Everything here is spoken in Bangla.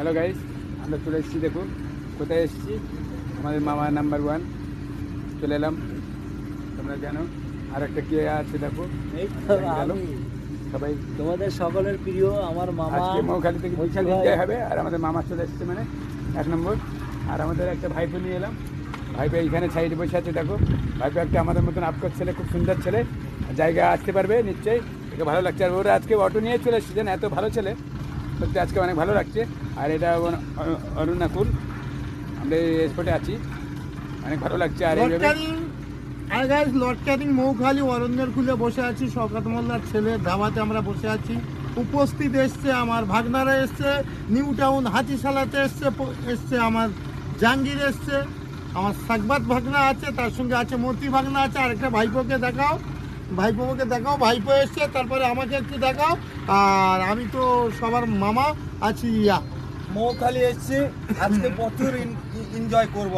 হ্যালো গাইস, আমরা চলে এসেছি। দেখুন কোথায় এসেছি, আমাদের মামা নাম্বার 1 চলে এলাম। তোমরা জানো আর একটা কে আছে, দেখো এই তো গেল আমি, সবাই। তোমাদের সকলের প্রিয় আমার মামা। আজকে মৌখালি থেকে বিশাল ভাই। এনজয় হবে। আর আমাদের মামা চলে এসেছে, মানে 1 নম্বর। আর আমাদের একটা ভাইপো নিয়ে এলাম। ভাইপো এইখানে সাইডে বসে আছে, দেখো। ভাইপো একটা আমাদের মতন আপকর ছেলে, খুব সুন্দর ছেলে, জায়গা আসতে পারবে নিশ্চয়ই, একে ভালো লাগছে। আর ওরা আজকে অটো নিয়ে চলে এসেছে, জানো, এত ভালো ছেলে, সত্যি আজকে অনেক ভালো লাগছে। আর এটা অরুণাকুল, আমরা এই স্পটে আছি, অনেক ভালো লাগছে। আর লর্ড ক্যানিং মৌখালি অরণ্যের খুলে বসে আছি। শওকত মোল্লার ছেলের ধাবাতে আমরা বসে আছি। উপস্থিত এসছে আমার ভাগনারা, এসছে নিউ টাউন হাতিশালাতে এসছে আমার জাহাঙ্গীর, এসছে আমার সাকবাত ভাগনা আছে, তার সঙ্গে আছে মতি ভাগনা আছে। আরেকটা ভাইপোকে দেখাও, ভাইপো এসছে, তারপরে আমাকে একটু দেখাও। আর আমি তো সবার মামা আছি। মৌখালি এসছি, আজকে প্রচুর এনজয় করবো।